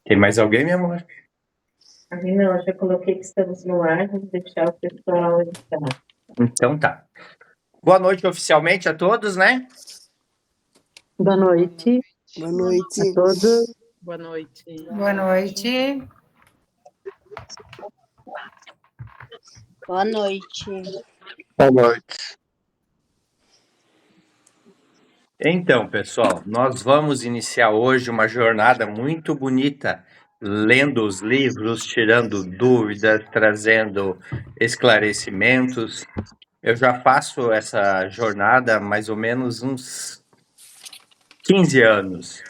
Tem mais alguém, meu amor? Não, eu já coloquei que estamos no ar, vamos deixar o pessoal entrar. Então tá. Boa noite oficialmente a todos, né? Boa noite Boa a noite. todos. Boa noite. Boa noite. Boa noite. Boa noite. Então, pessoal, nós vamos iniciar hoje uma jornada muito bonita, lendo os livros, tirando dúvidas, trazendo esclarecimentos. Eu já faço essa jornada há mais ou menos uns 15 anos.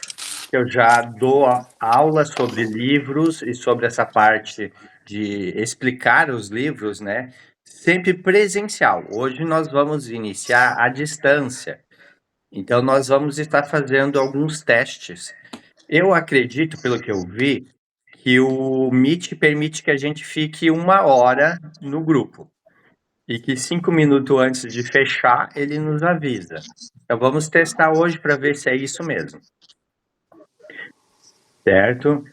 Eu já dou aula sobre livros e sobre essa parte de explicar os livros, né? Sempre presencial. Hoje nós vamos iniciar à distância. Então, nós vamos estar fazendo alguns testes. Eu acredito, pelo que eu vi, que o Meet permite que a gente fique 1 hora no grupo. E que 5 minutos antes de fechar, ele nos avisa. Então, vamos testar hoje para ver se é isso mesmo. Certo?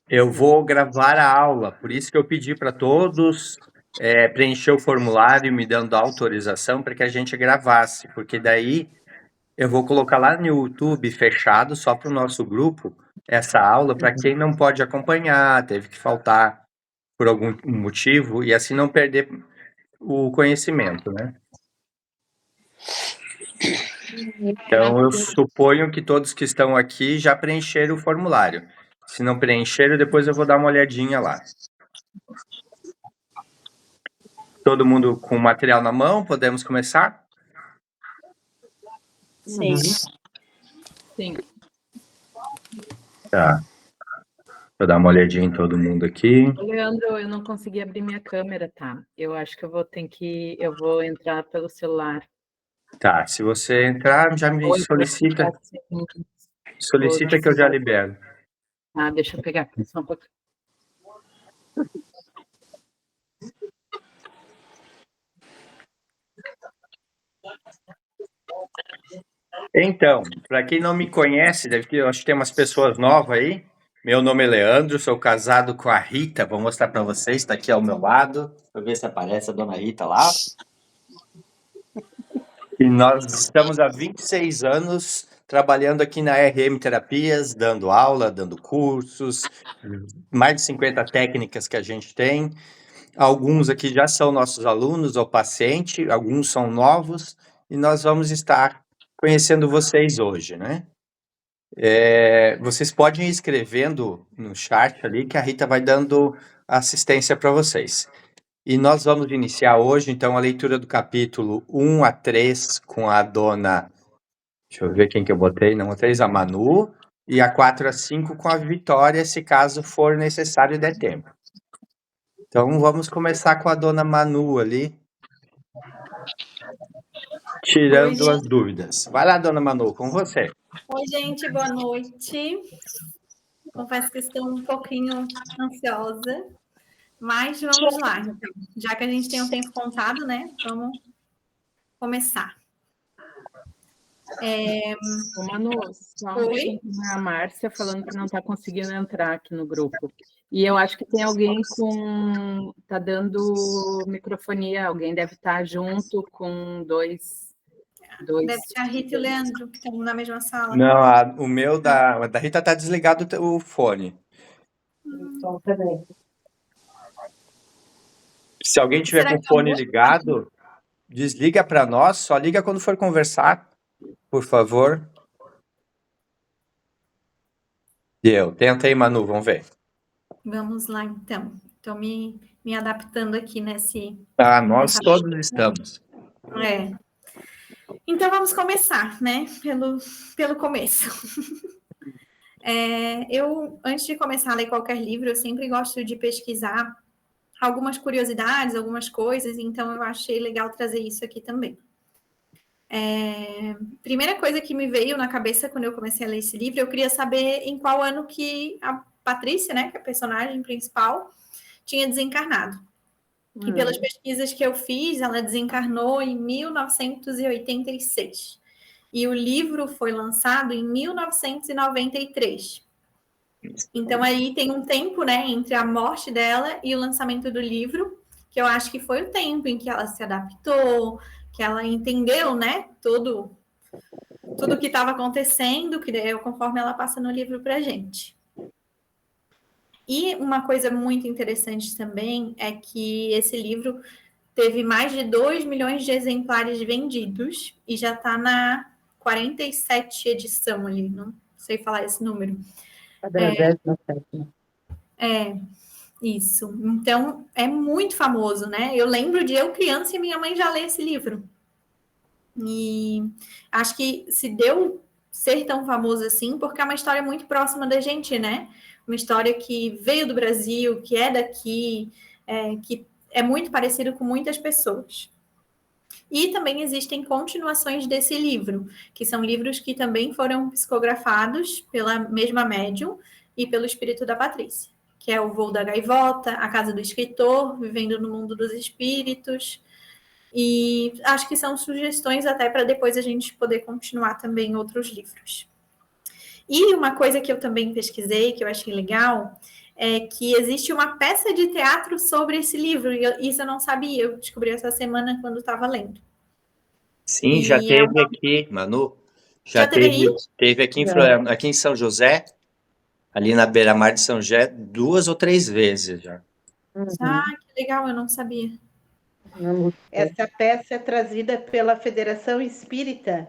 Eu vou gravar a aula, por isso que eu pedi para todos preencher o formulário me dando autorização para que a gente gravasse, porque daí eu vou colocar lá no YouTube fechado, só para o nosso grupo, essa aula, para quem não pode acompanhar, teve que faltar por algum motivo, e assim não perder o conhecimento, né? Então, eu suponho que todos que estão aqui já preencheram o formulário. Se não preencheram, depois eu vou dar uma olhadinha lá. Todo mundo com o material na mão, podemos começar? Sim. Sim. Tá. Vou dar uma olhadinha em todo mundo aqui. Leandro, eu não consegui abrir minha câmera, tá? Eu acho que eu vou entrar pelo celular. Tá, se você entrar, já me solicita. Solicita que eu já libero. Ah, deixa eu pegar aqui só um pouquinho. Então, para quem não me conhece, eu acho que tem umas pessoas novas aí. Meu nome é Leandro, sou casado com a Rita. Vou mostrar para vocês, está aqui ao meu lado. Deixa eu ver se aparece a dona Rita lá. E nós estamos há 26 anos trabalhando aqui na RM Terapias, dando aula, dando cursos, mais de 50 técnicas que a gente tem. Alguns aqui já são nossos alunos ou pacientes, alguns são novos, e nós vamos estar conhecendo vocês hoje, né? Vocês podem ir escrevendo no chat ali que a Rita vai dando assistência para vocês. E nós vamos iniciar hoje, então, a leitura do capítulo 1 a 3 com a dona... Deixa eu ver quem que eu botei. Não, a 3 a Manu. E a 4 a 5 com a Vitória, se caso for necessário e der tempo. Então, vamos começar com a dona Manu ali. Tirando as dúvidas. Vai lá, dona Manu, com você. Oi, gente, boa noite. Confesso que estou um pouquinho ansiosa, mas vamos lá, então. Já que a gente tem um tempo contado, né? Vamos começar. Ô, Manu, só Oi? a Márcia falando que não está conseguindo entrar aqui no grupo. E eu acho que tem alguém tá dando microfonia, alguém deve estar junto com dois. Deve ser a Rita e o Leandro, que estão na mesma sala. Não, o meu da Rita tá desligado o fone. Som também. Se alguém tiver Será com o que fone eu vou? ligado, desliga para nós, só liga quando for conversar, por favor. Tenta aí, Manu, vamos ver. Vamos lá, então. Estou me adaptando aqui nesse... Nós todos estamos. Então, vamos começar, né? Pelo começo. Antes de começar a ler qualquer livro, eu sempre gosto de pesquisar algumas curiosidades, algumas coisas, então eu achei legal trazer isso aqui também. Primeira coisa que me veio na cabeça quando eu comecei a ler esse livro, eu queria saber em qual ano que a Patrícia, né, que é a personagem principal, tinha desencarnado. E pelas pesquisas que eu fiz, ela desencarnou em 1986. E o livro foi lançado em 1993. Então, aí tem um tempo, né, entre a morte dela e o lançamento do livro, que eu acho que foi o tempo em que ela se adaptou, que ela entendeu, né, tudo que estava acontecendo, que conforme ela passa no livro para a gente. E uma coisa muito interessante também é que esse livro teve mais de 2 milhões de exemplares vendidos e já está na 47 edição ali, não sei falar esse número. Isso. Então, é muito famoso, né? Eu lembro de eu criança e minha mãe já lê esse livro. E acho que se deu ser tão famoso assim, porque é uma história muito próxima da gente, né? Uma história que veio do Brasil, que é daqui, que é muito parecido com muitas pessoas. E também existem continuações desse livro, que são livros que também foram psicografados pela mesma médium e pelo espírito da Patrícia, que é O Voo da Gaivota, A Casa do Escritor, Vivendo no Mundo dos Espíritos. E acho que são sugestões até para depois a gente poder continuar também outros livros. E uma coisa que eu também pesquisei, que eu achei legal, é que existe uma peça de teatro sobre esse livro, e isso eu não sabia, eu descobri essa semana quando estava lendo. Sim, já teve aqui, Manu. Já teve aqui em São José, ali na beira-mar de São José, 2 ou 3 vezes já. Ah, que legal, eu não sabia. Essa peça é trazida pela Federação Espírita.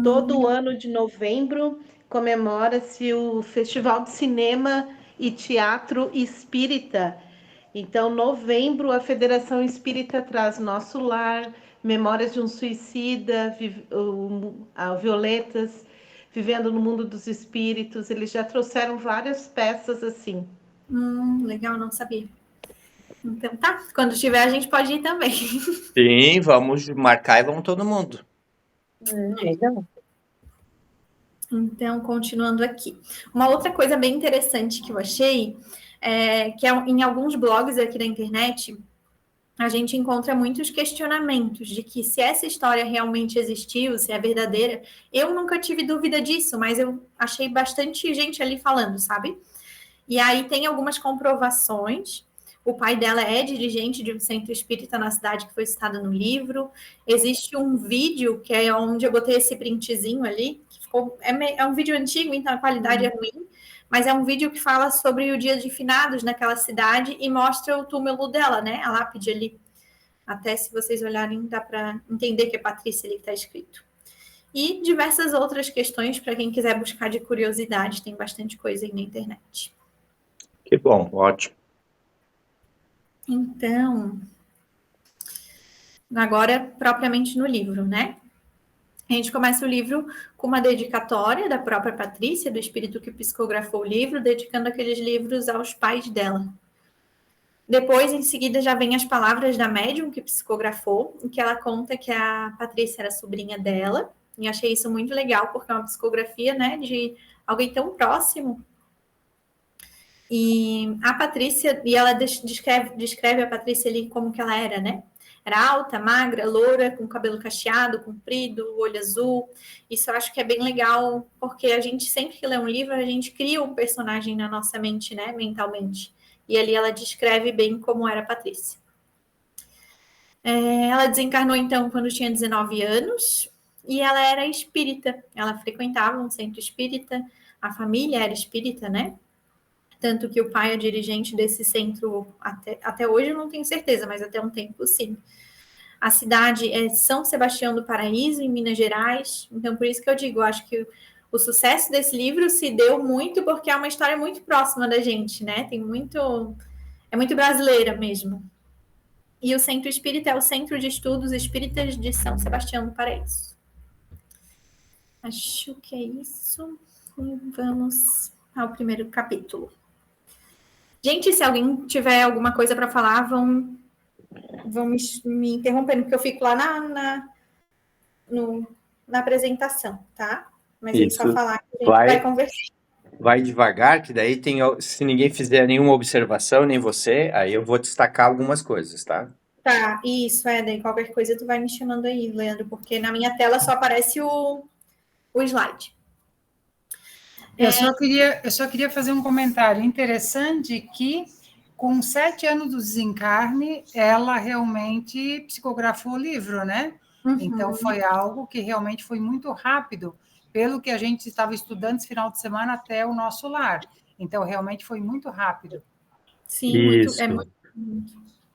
Todo ano de novembro comemora-se o Festival de Cinema e Teatro Espírita. Então, novembro, a Federação Espírita traz Nosso Lar, Memórias de um Suicida, Violetas, Vivendo no Mundo dos Espíritos. Eles já trouxeram várias peças assim. Legal, não sabia. Então tá, quando tiver a gente pode ir também. Sim, vamos marcar e vamos todo mundo. Legal. Então, continuando aqui. Uma outra coisa bem interessante que eu achei é que em alguns blogs aqui da internet a gente encontra muitos questionamentos de que se essa história realmente existiu, se é verdadeira. Eu nunca tive dúvida disso, mas eu achei bastante gente ali falando, sabe? E aí tem algumas comprovações. O pai dela é dirigente de um centro espírita na cidade que foi citado no livro. Existe um vídeo que é onde eu botei esse printzinho ali, que ficou, é um vídeo antigo, então a qualidade é ruim, mas é um vídeo que fala sobre o dia de finados naquela cidade e mostra o túmulo dela, né? A lápide ali. Até se vocês olharem, dá para entender que é Patrícia ali que está escrito. E diversas outras questões para quem quiser buscar de curiosidade, tem bastante coisa aí na internet. Que bom, ótimo. Então, agora propriamente no livro, né? A gente começa o livro com uma dedicatória da própria Patrícia, do espírito que psicografou o livro, dedicando aqueles livros aos pais dela. Depois, em seguida, já vem as palavras da médium que psicografou, em que ela conta que a Patrícia era sobrinha dela, e achei isso muito legal, porque é uma psicografia, né, de alguém tão próximo. E a Patrícia, e ela descreve a Patrícia ali como que ela era, né? Era alta, magra, loura, com cabelo cacheado, comprido, olho azul. Isso eu acho que é bem legal, porque a gente sempre que lê um livro, a gente cria um personagem na nossa mente, né, mentalmente. E ali ela descreve bem como era a Patrícia. Ela desencarnou, então, quando tinha 19 anos, e ela era espírita. Ela frequentava um centro espírita, a família era espírita, né? Tanto que o pai é dirigente desse centro até hoje, eu não tenho certeza, mas até um tempo sim. A cidade é São Sebastião do Paraíso, em Minas Gerais. Então, por isso que eu digo, acho que o sucesso desse livro se deu muito porque é uma história muito próxima da gente, né? É muito brasileira mesmo. E o Centro Espírita é o Centro de Estudos Espíritas de São Sebastião do Paraíso. Acho que é isso. E vamos ao primeiro capítulo. Gente, se alguém tiver alguma coisa para falar, vão me interrompendo, porque eu fico lá na apresentação, tá? Mas é só falar que a gente vai conversar. Vai devagar, que daí se ninguém fizer nenhuma observação, nem você, aí eu vou destacar algumas coisas, tá? Tá, isso, daí qualquer coisa tu vai me chamando aí, Leandro, porque na minha tela só aparece o slide. Eu só queria fazer um comentário interessante que, com 7 anos do desencarne, ela realmente psicografou o livro, né? Uhum. Então, foi algo que realmente foi muito rápido, pelo que a gente estava estudando esse final de semana até o nosso lar. Então, realmente foi muito rápido. Sim, muito. Isso.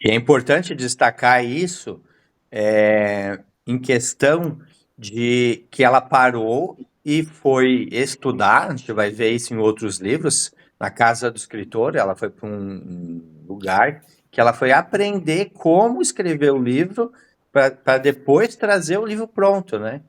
E é importante destacar isso em questão de que ela parou e foi estudar, a gente vai ver isso em outros livros, na casa do escritor, ela foi para um lugar que ela foi aprender como escrever o livro para depois trazer o livro pronto, né?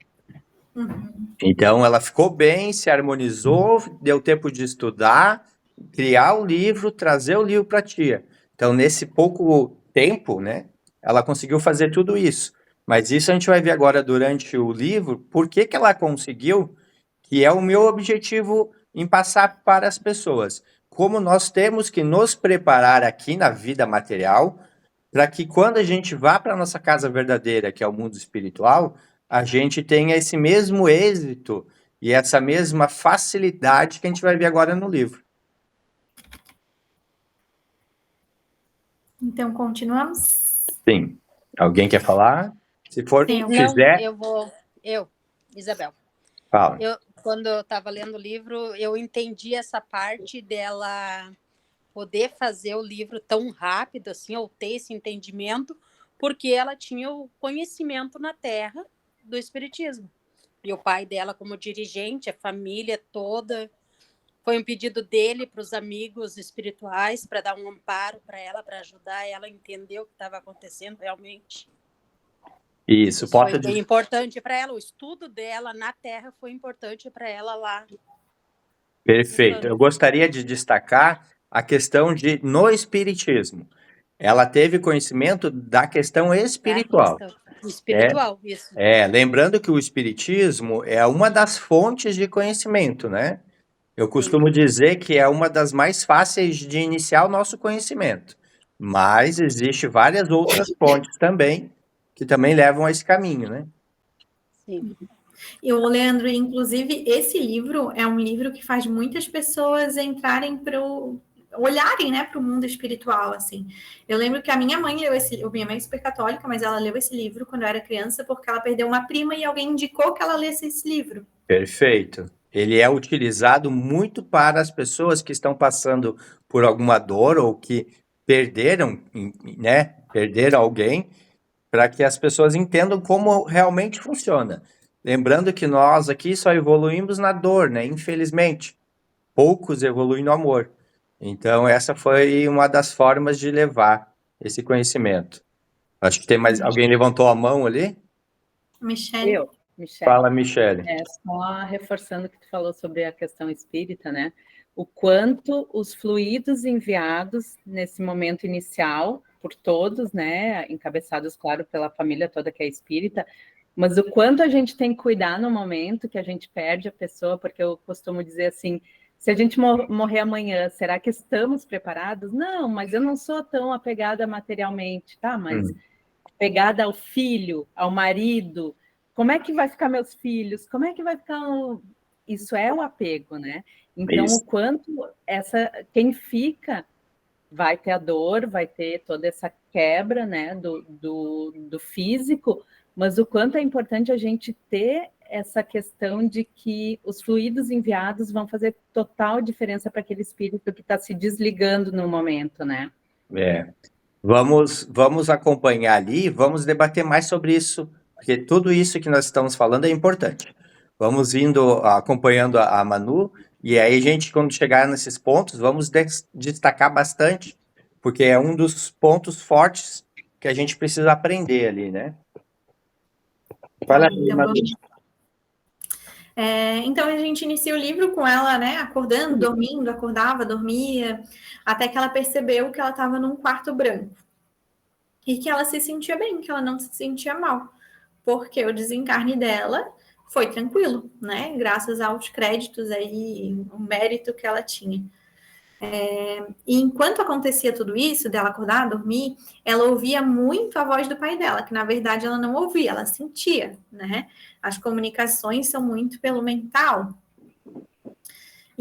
Uhum. Então ela ficou bem, se harmonizou, deu tempo de estudar, criar o livro, trazer o livro para a tia. Então, nesse pouco tempo, né, ela conseguiu fazer tudo isso. Mas isso a gente vai ver agora durante o livro, por que que ela conseguiu, que é o meu objetivo em passar para as pessoas. Como nós temos que nos preparar aqui na vida material, para que quando a gente vá para a nossa casa verdadeira, que é o mundo espiritual, a gente tenha esse mesmo êxito e essa mesma facilidade que a gente vai ver agora no livro. Então, continuamos? Sim. Alguém quer falar? Se for, Sim, quiser, Isabel. fala. Quando eu estava lendo o livro, eu entendi essa parte dela poder fazer o livro tão rápido, assim, ou ter esse entendimento, porque ela tinha o conhecimento na Terra do Espiritismo. E o pai dela, como dirigente, a família toda, foi um pedido dele para os amigos espirituais, para dar um amparo para ela, para ajudar ela a entender o que estava acontecendo realmente. Isso foi bem importante para ela. O estudo dela na Terra foi importante para ela lá. Perfeito. Eu gostaria de destacar a questão de, no Espiritismo, ela teve conhecimento da questão espiritual. Espiritual, isso. Lembrando que o Espiritismo é uma das fontes de conhecimento, né? Eu costumo dizer que é uma das mais fáceis de iniciar o nosso conhecimento, mas existe várias outras fontes também que também levam a esse caminho, né? Sim. E o Leandro, inclusive, esse livro é um livro que faz muitas pessoas entrarem olharem, né, para o mundo espiritual, assim. Eu lembro que a minha mãe leu minha mãe é super católica, mas ela leu esse livro quando eu era criança porque ela perdeu uma prima e alguém indicou que ela lesse esse livro. Perfeito. Ele é utilizado muito para as pessoas que estão passando por alguma dor ou que perderam, né, perderam alguém, para que as pessoas entendam como realmente funciona. Lembrando que nós aqui só evoluímos na dor, né? Infelizmente, poucos evoluem no amor. Então, essa foi uma das formas de levar esse conhecimento. Acho que tem mais. Alguém levantou a mão ali? Michele. Michele. Fala, Michele. Só reforçando o que tu falou sobre a questão espírita, né? O quanto os fluidos enviados nesse momento inicial, por todos, né? Encabeçados, claro, pela família toda que é espírita, mas o quanto a gente tem que cuidar no momento que a gente perde a pessoa, porque eu costumo dizer assim, se a gente morrer amanhã, será que estamos preparados? Não, mas eu não sou tão apegada materialmente, tá? Mas apegada ao filho, ao marido, como é que vai ficar meus filhos? Como é que vai ficar... Isso é o apego, né? Então, o quanto quem fica vai ter a dor, vai ter toda essa quebra, né, do físico, mas o quanto é importante a gente ter essa questão de que os fluidos enviados vão fazer total diferença para aquele espírito que está se desligando no momento, né? Vamos acompanhar ali, vamos debater mais sobre isso, porque tudo isso que nós estamos falando é importante. Vamos acompanhando a Manu, e aí a gente, quando chegar nesses pontos, vamos destacar bastante, porque é um dos pontos fortes que a gente precisa aprender ali, né? Fala aí, Manu. Então a gente inicia o livro com ela, né, acordando, dormindo, acordava, dormia, até que ela percebeu que ela estava num quarto branco e que ela se sentia bem, que ela não se sentia mal, porque o desencarne dela foi tranquilo, né, graças aos créditos aí, o mérito que ela tinha. E enquanto acontecia tudo isso, dela acordar, dormir, ela ouvia muito a voz do pai dela, que na verdade ela não ouvia, ela sentia, né? As comunicações são muito pelo mental.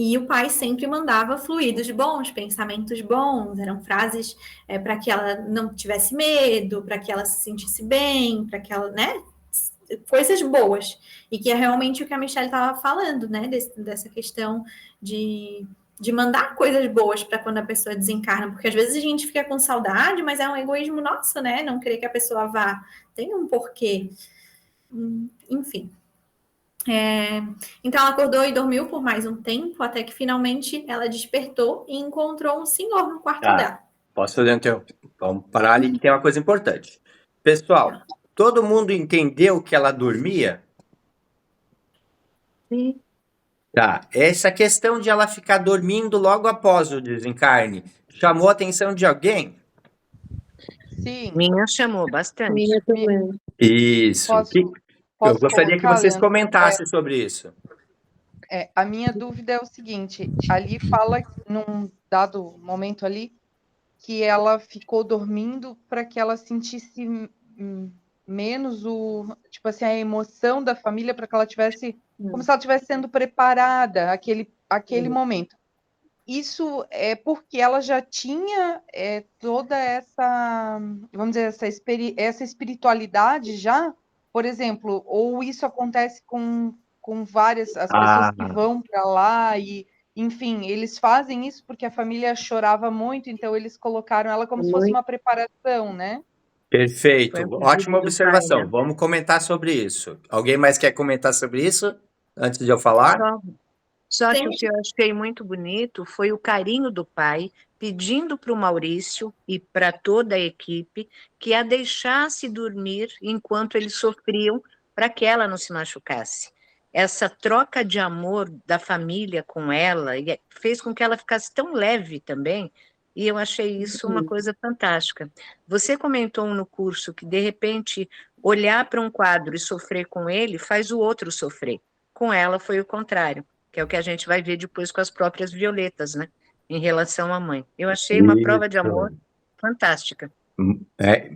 E o pai sempre mandava fluidos bons, pensamentos bons, eram frases para que ela não tivesse medo, para que ela se sentisse bem, para que ela, né? Coisas boas. E que é realmente o que a Michelle estava falando, né? Dessa questão de mandar coisas boas para quando a pessoa desencarna, porque às vezes a gente fica com saudade, mas é um egoísmo nosso, né? Não querer que a pessoa vá. Tem um porquê. Enfim. Então ela acordou e dormiu por mais um tempo, até que finalmente ela despertou e encontrou um senhor no quarto dela. Posso fazer um tempo? Vamos parar ali que tem uma coisa importante. Pessoal, todo mundo entendeu que ela dormia? Sim. Tá. Essa questão de ela ficar dormindo logo após o desencarne chamou a atenção de alguém? Sim. Minha chamou bastante. Minha também. Isso. Eu gostaria que vocês comentassem sobre isso. A minha dúvida é o seguinte, ali fala, num dado momento ali, que ela ficou dormindo para que ela sentisse menos tipo assim, a emoção da família, para que ela tivesse, como se ela estivesse sendo preparada aquele momento. Isso é porque ela já tinha toda essa, vamos dizer, essa espiritualidade já, por exemplo, ou isso acontece com várias as pessoas que vão para lá e, enfim, eles fazem isso porque a família chorava muito, então eles colocaram ela como se fosse uma preparação, né? Perfeito, ótima observação. Vamos comentar sobre isso. Alguém mais quer comentar sobre isso antes de eu falar? Só que o que eu achei muito bonito foi o carinho do pai pedindo para o Maurício e para toda a equipe que a deixasse dormir enquanto eles sofriam para que ela não se machucasse. Essa troca de amor da família com ela fez com que ela ficasse tão leve também, e eu achei isso uma coisa fantástica. Você comentou no curso que, de repente, olhar para um quadro e sofrer com ele faz o outro sofrer. Com ela foi o contrário, que é o que a gente vai ver depois com as próprias Violetas, né? Em relação à mãe. Eu achei uma prova de amor fantástica.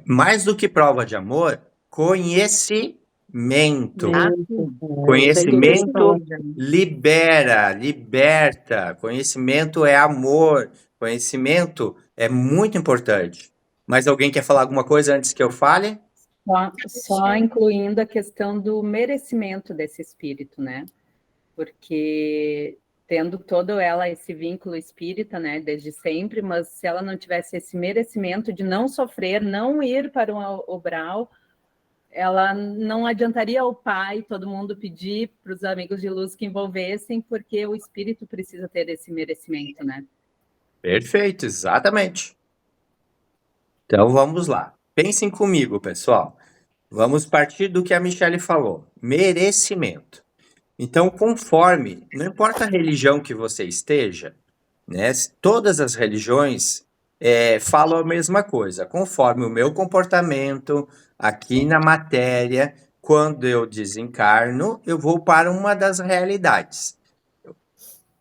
Mais do que prova de amor, conhecimento. Conhecimento liberta. Conhecimento é amor. Conhecimento é muito importante. Mas alguém quer falar alguma coisa antes que eu fale? Só incluindo a questão do merecimento desse espírito, né? Porque tendo todo ela esse vínculo espírita, né, desde sempre, mas se ela não tivesse esse merecimento de não sofrer, não ir para um obral, ela não adiantaria ao pai, todo mundo pedir para os amigos de luz que envolvessem, porque o espírito precisa ter esse merecimento, né? Perfeito, exatamente. Então vamos lá. Pensem comigo, pessoal. Vamos partir do que a Michelle falou. Merecimento. Então, conforme, não importa a religião que você esteja, né? Todas as religiões falam a mesma coisa. Conforme o meu comportamento aqui na matéria, quando eu desencarno, eu vou para uma das realidades.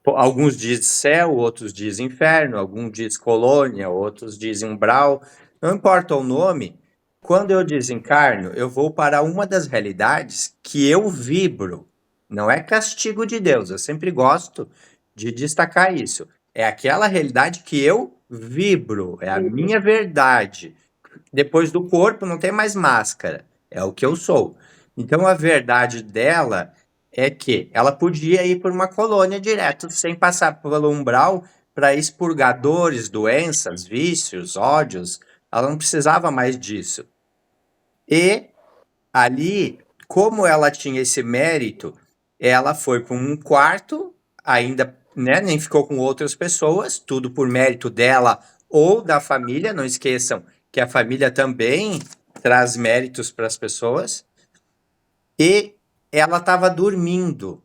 Alguns dizem céu, outros dizem inferno, alguns dizem colônia, outros dizem umbral. Não importa o nome, quando eu desencarno, eu vou para uma das realidades que eu vibro. Não é castigo de Deus, eu sempre gosto de destacar isso. É aquela realidade que eu vibro, é a minha verdade. Depois do corpo não tem mais máscara, é o que eu sou. Então a verdade dela é que ela podia ir por uma colônia direto, sem passar pelo umbral para expurgadores, doenças, vícios, ódios. Ela não precisava mais disso. E ali, como ela tinha esse mérito, ela foi para um quarto, ainda, né, nem ficou com outras pessoas, tudo por mérito dela ou da família. Não esqueçam que a família também traz méritos para as pessoas. E ela estava dormindo.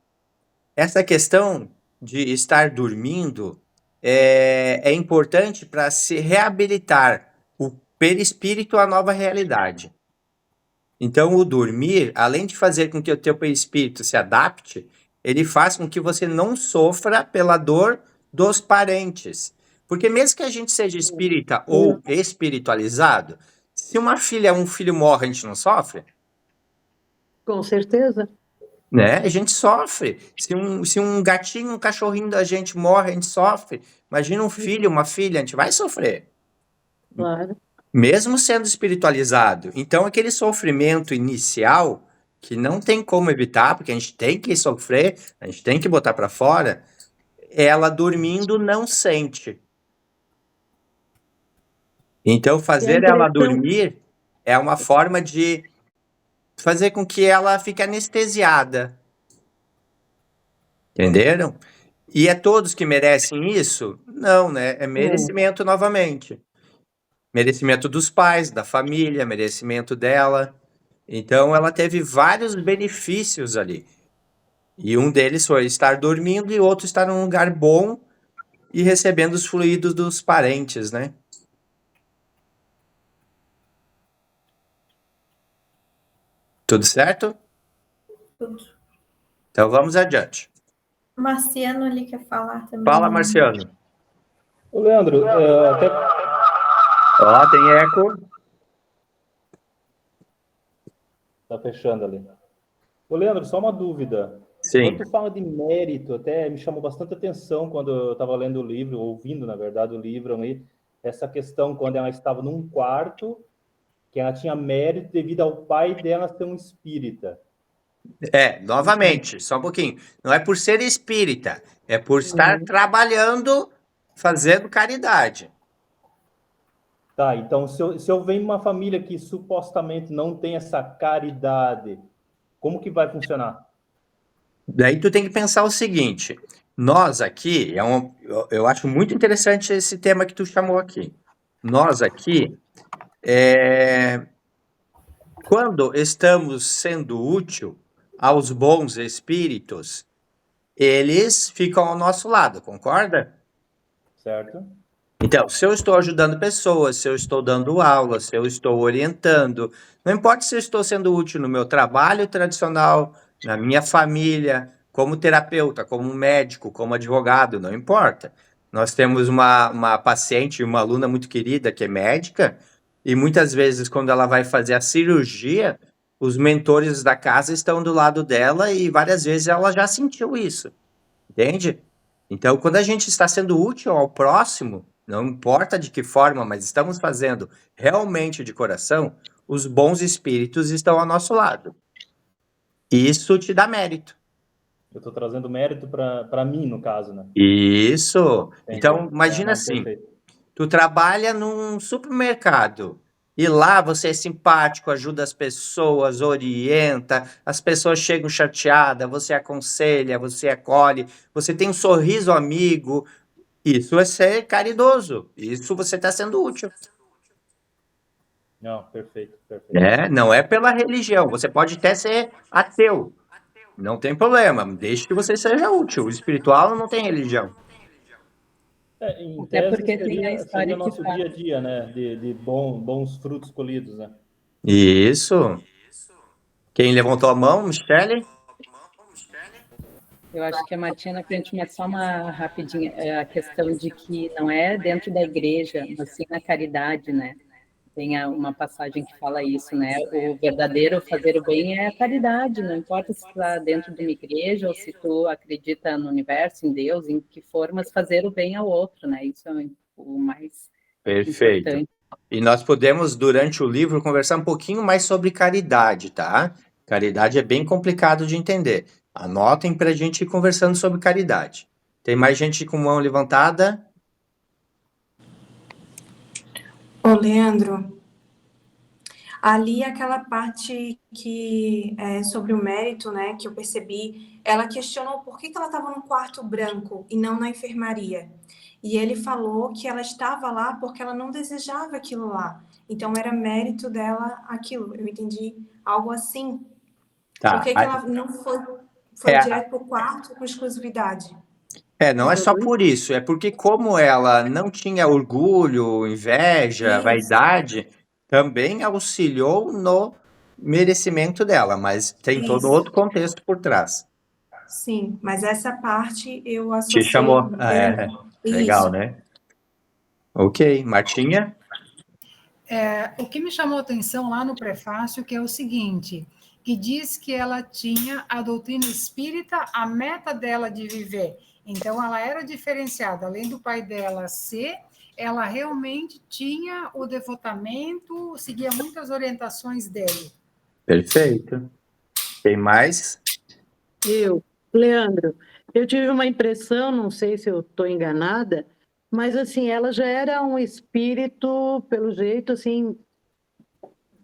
Essa questão de estar dormindo é importante para se reabilitar o perispírito à nova realidade. Então, o dormir, além de fazer com que o teu perispírito se adapte, ele faz com que você não sofra pela dor dos parentes. Porque mesmo que a gente seja espírita ou espiritualizado, se uma filha, um filho morre, a gente não sofre? Com certeza. né? A gente sofre. Se um gatinho, um cachorrinho da gente morre, a gente sofre. Imagina um filho, uma filha, a gente vai sofrer. Claro. Mesmo sendo espiritualizado. Então, aquele sofrimento inicial, que não tem como evitar, porque a gente tem que sofrer, a gente tem que botar para fora, ela dormindo não sente. Então, fazer ela dormir é uma forma de fazer com que ela fique anestesiada. Entenderam? E é todos que merecem isso? Não, né? É merecimento novamente. Merecimento dos pais, da família, merecimento dela. Então, ela teve vários benefícios ali. E um deles foi estar dormindo e outro estar num lugar bom e recebendo os fluidos dos parentes, né? Tudo certo? Tudo. Então, vamos adiante. Marciano ali quer falar também. Fala, Marciano. Ô, Leandro, até... Ó, tem eco. Tá fechando ali. Ô, Leandro, só uma dúvida. Sim. Quando tu fala de mérito, até me chamou bastante atenção quando eu estava lendo o livro, ouvindo, na verdade, o livro aí, essa questão quando ela estava num quarto, que ela tinha mérito devido ao pai dela ser um espírita. Novamente, só um pouquinho. Não é por ser espírita, é por estar trabalhando, fazendo caridade. Tá, então se eu venho de uma família que supostamente não tem essa caridade, como que vai funcionar? Daí tu tem que pensar o seguinte, nós aqui, eu acho muito interessante esse tema que tu chamou aqui. Nós aqui, quando estamos sendo útil aos bons espíritos, eles ficam ao nosso lado, concorda? Certo. Então, se eu estou ajudando pessoas, se eu estou dando aula, se eu estou orientando, não importa se eu estou sendo útil no meu trabalho tradicional, na minha família, como terapeuta, como médico, como advogado, não importa. Nós temos uma paciente, uma aluna muito querida que é médica, e muitas vezes, quando ela vai fazer a cirurgia, os mentores da casa estão do lado dela e várias vezes ela já sentiu isso, entende? Então, quando a gente está sendo útil ao próximo, não importa de que forma, mas estamos fazendo realmente de coração, os bons espíritos estão ao nosso lado. Isso te dá mérito. Eu estou trazendo mérito para mim, no caso, né? Isso. Entendi. Então, imagina assim, Perfeito. tu trabalha num supermercado e lá você é simpático, ajuda as pessoas, orienta, as pessoas chegam chateadas, você aconselha, você acolhe, você tem um sorriso amigo. Isso é ser caridoso. Isso você está sendo útil. Não, perfeito. Não é pela religião. Você pode até ser ateu. Não tem problema. Desde que você seja útil. O espiritual não tem religião. Em Até tese, porque tem a história seria que nosso fala. dia a dia, né? De bons frutos colhidos, né? Isso. Quem levantou a mão, Michele? Eu acho que a Martinha na frente, mas só uma rapidinha, a questão de que não é dentro da igreja, mas sim na caridade, né? Tem uma passagem que fala isso, né? O verdadeiro fazer o bem é a caridade, não importa se está dentro de uma igreja ou se tu acredita no universo, em Deus, em que for, mas fazer o bem ao outro, né? Isso é o mais Perfeito. importante. E nós podemos, durante o livro, conversar um pouquinho mais sobre caridade, tá? Caridade é bem complicado de entender. Anotem para a gente ir conversando sobre caridade. Tem mais gente com mão levantada? Ô, Leandro, ali aquela parte que é sobre o mérito, né, que eu percebi, ela questionou por que ela estava no quarto branco e não na enfermaria. E ele falou que ela estava lá porque ela não desejava aquilo lá. Então, era mérito dela aquilo. Eu entendi algo assim. Tá. Por que ela não foi direto para o quarto com exclusividade? Não é só por isso, é porque como ela não tinha orgulho, inveja, Isso. vaidade, também auxiliou no merecimento dela, mas tem todo Isso. outro contexto por trás. Sim, mas essa parte eu associei. Te chamou. Legal, Isso. né? Ok, Martinha? O que me chamou a atenção lá no prefácio que é o seguinte, que diz que ela tinha a doutrina espírita, a meta dela de viver. Então, ela era diferenciada, além do pai dela ser, ela realmente tinha o devotamento, seguia muitas orientações dele. Perfeito. Tem mais? Leandro, eu tive uma impressão, não sei se eu estou enganada, mas assim, ela já era um espírito, pelo jeito, assim,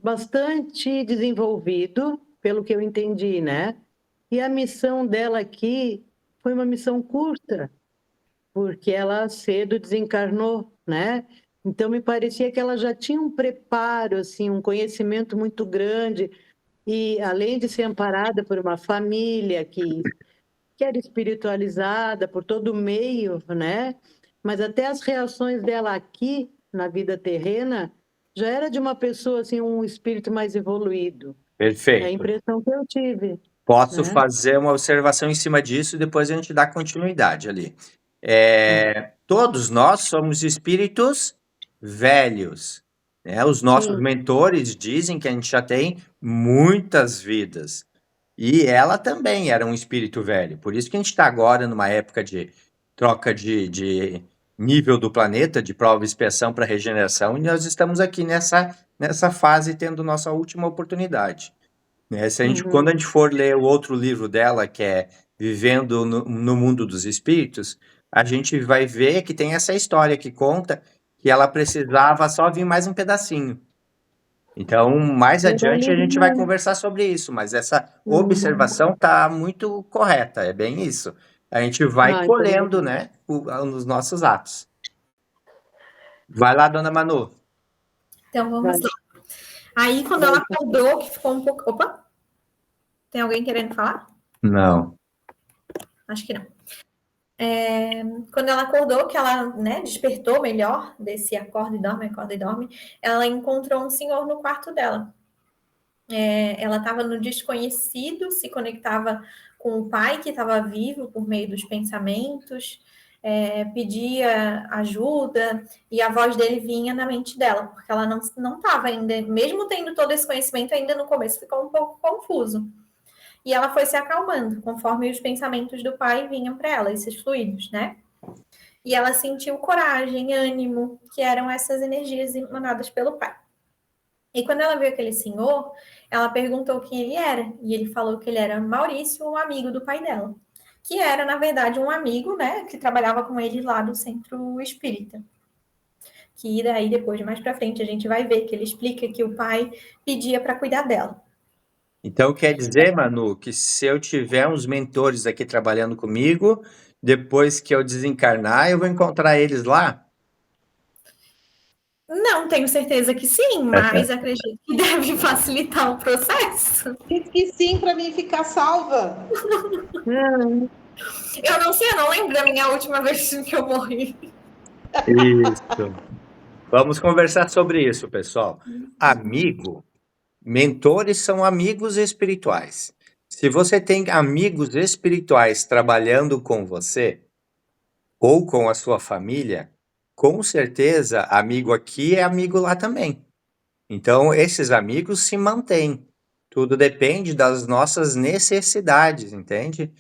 bastante desenvolvido, pelo que eu entendi, né? E a missão dela aqui foi uma missão curta, porque ela cedo desencarnou, né? Então me parecia que ela já tinha um preparo, assim, um conhecimento muito grande, e além de ser amparada por uma família que era espiritualizada por todo o meio, né? Mas até as reações dela aqui na vida terrena já era de uma pessoa assim, um espírito mais evoluído. É a Perfeito. impressão que eu tive. Posso né? fazer uma observação em cima disso e depois a gente dá continuidade ali. Todos nós somos espíritos velhos, né? Os nossos Sim. mentores dizem que a gente já tem muitas vidas. E ela também era um espírito velho. Por isso que a gente está agora numa época de troca de nível do planeta, de prova e expiação para regeneração, e nós estamos aqui nessa fase tendo nossa última oportunidade. Né? Quando a gente for ler o outro livro dela, que é Vivendo no Mundo dos Espíritos, a gente vai ver que tem essa história que conta que ela precisava só vir mais um pedacinho. Então, mais adiante a gente vai conversar sobre isso, mas essa observação está muito correta, é bem isso. A gente vai colhendo, né, nos nossos atos. Vai lá, dona Manu. Então, vamos lá. Aí, quando ela acordou, que ficou um pouco... Opa! Tem alguém querendo falar? Não. Acho que não. Quando ela acordou, que ela, né, despertou melhor desse acorda e dorme, ela encontrou um senhor no quarto dela. Ela estava no desconhecido, se conectava com o pai que estava vivo por meio dos pensamentos, pedia ajuda, e a voz dele vinha na mente dela, porque ela não estava ainda, mesmo tendo todo esse conhecimento, ainda no começo ficou um pouco confuso. E ela foi se acalmando, conforme os pensamentos do pai vinham para ela, esses fluidos, né? E ela sentiu coragem, ânimo, que eram essas energias emanadas pelo pai. E quando ela viu aquele senhor, ela perguntou quem ele era. E ele falou que ele era Maurício, um amigo do pai dela. Que era, na verdade, um amigo, né? Que trabalhava com ele lá do centro espírita. Que daí, depois, mais pra frente, a gente vai ver que ele explica que o pai pedia para cuidar dela. Então, quer dizer, Manu, que se eu tiver uns mentores aqui trabalhando comigo, depois que eu desencarnar, eu vou encontrar eles lá? Não, tenho certeza que sim, mas acredito que deve facilitar o processo. Diz que sim para mim ficar salva. Eu não sei, eu não lembro da minha última vez que eu morri. Isso. Vamos conversar sobre isso, pessoal. Mentores são amigos espirituais. Se você tem amigos espirituais trabalhando com você ou com a sua família, com certeza, amigo aqui é amigo lá também. Então, esses amigos se mantêm. Tudo depende das nossas necessidades, entende?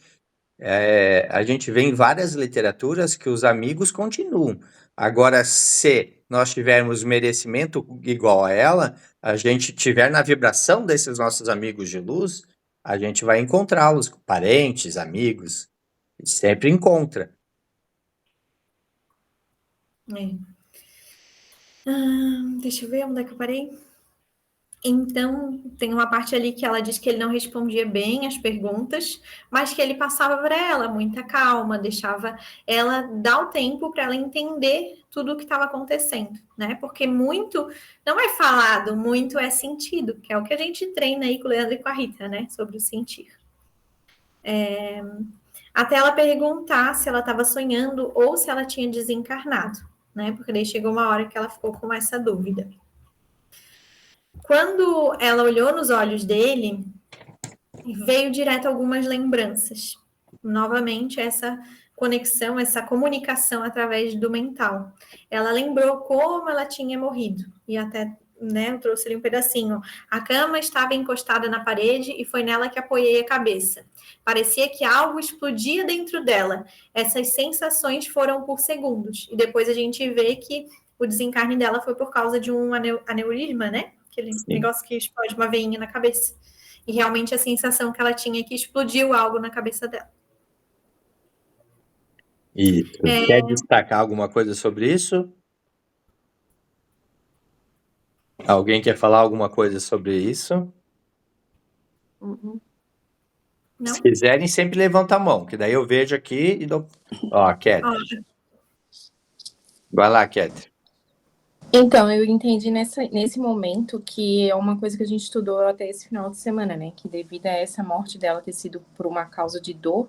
A gente vê em várias literaturas que os amigos continuam. Agora, se nós tivermos merecimento igual a ela, a gente tiver na vibração desses nossos amigos de luz, a gente vai encontrá-los, parentes, amigos, a gente sempre encontra. Deixa eu ver onde é que eu parei. Então, tem uma parte ali que ela diz que ele não respondia bem as perguntas, mas que ele passava para ela muita calma, deixava ela dar o tempo para ela entender tudo o que estava acontecendo, né? Porque muito não é falado, muito é sentido, que é o que a gente treina aí com o Leandro e com a Rita, né? Sobre o sentir. Até ela perguntar se ela estava sonhando ou se ela tinha desencarnado, né? Porque daí chegou uma hora que ela ficou com essa dúvida. Quando ela olhou nos olhos dele, veio direto algumas lembranças. Novamente, essa conexão, essa comunicação através do mental. Ela lembrou como ela tinha morrido. E até né? Eu trouxe ali um pedacinho. A cama estava encostada na parede e foi nela que apoiei a cabeça. Parecia que algo explodia dentro dela. Essas sensações foram por segundos. E depois a gente vê que o desencarne dela foi por causa de um aneurisma, né? Aquele negócio que explode uma veinha na cabeça. E realmente a sensação que ela tinha é que explodiu algo na cabeça dela. Isso. Quer destacar alguma coisa sobre isso? Alguém quer falar alguma coisa sobre isso? Não? Se quiserem, sempre levanta a mão, que daí eu vejo aqui e dou... Ó, Ketty. Vai lá, Ketty. Então, eu entendi nesse momento que é uma coisa que a gente estudou até esse final de semana, né? Que devido a essa morte dela ter sido por uma causa de dor,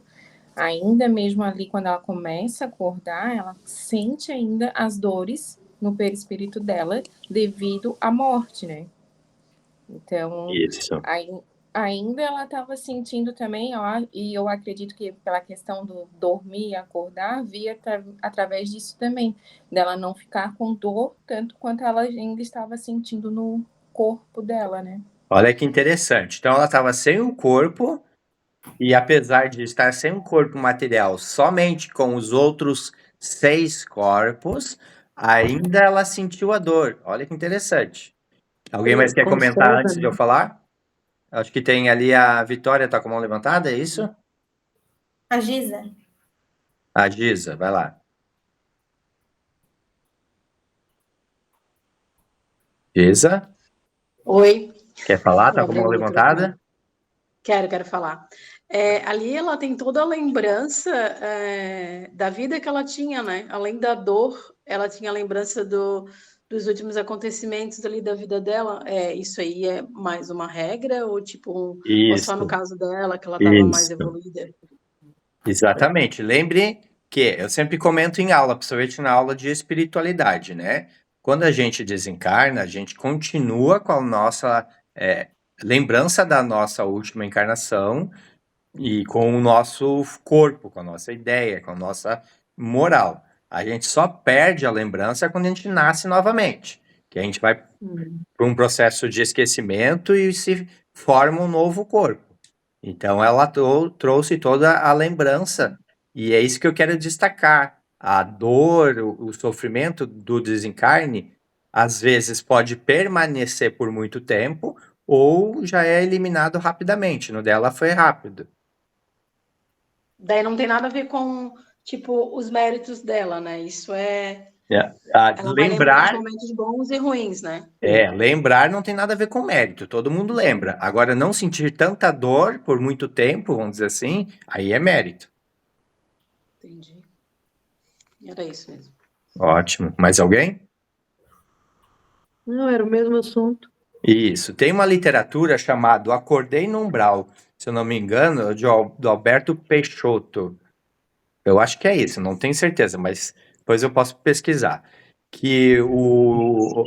ainda mesmo ali quando ela começa a acordar, ela sente ainda as dores no perispírito dela devido à morte, né? Então, Isso. ainda ela estava sentindo também, ó, e eu acredito que pela questão do dormir e acordar, via através disso também, dela não ficar com dor tanto quanto ela ainda estava sentindo no corpo dela, né? Olha que interessante. Então, ela estava sem o corpo, e apesar de estar sem um corpo material, somente com os outros 6 corpos, ainda ela sentiu a dor. Olha que interessante. Alguém mais quer comentar antes de eu falar? Acho que tem ali a Vitória, tá com a mão levantada, é isso? A Giza. A Giza, vai lá. Giza, Oi. quer falar? Tá Vou com a abrir mão o levantada? microfone. Quero falar. Ali ela tem toda a lembrança da vida que ela tinha, né? Além da dor, ela tinha a lembrança dos últimos acontecimentos ali da vida dela. Isso aí é mais uma regra ou tipo ou só no Isso, caso dela que ela estava mais isso. evoluída? Exatamente. Lembre que eu sempre comento em aula, principalmente na aula de espiritualidade, né? Quando a gente desencarna, a gente continua com a nossa lembrança da nossa última encarnação e com o nosso corpo, com a nossa ideia, com a nossa moral. A gente só perde a lembrança quando a gente nasce novamente, que a gente vai para um processo de esquecimento e se forma um novo corpo. Então, ela trouxe toda a lembrança, e é isso que eu quero destacar. A dor, o sofrimento do desencarne, às vezes pode permanecer por muito tempo, ou já é eliminado rapidamente. No dela foi rápido. Daí não tem nada a ver com tipo os méritos dela, né? Isso ela vai lembrar de momentos bons e ruins, né? Lembrar não tem nada a ver com mérito, todo mundo lembra. Agora, não sentir tanta dor por muito tempo, vamos dizer assim, aí é mérito. Entendi. Era isso mesmo. Ótimo. Mais alguém? Não, era o mesmo assunto. Isso. Tem uma literatura chamada Acordei no Umbral, se eu não me engano, do Alberto Peixoto. Eu acho que é isso, não tenho certeza, mas depois eu posso pesquisar. Que o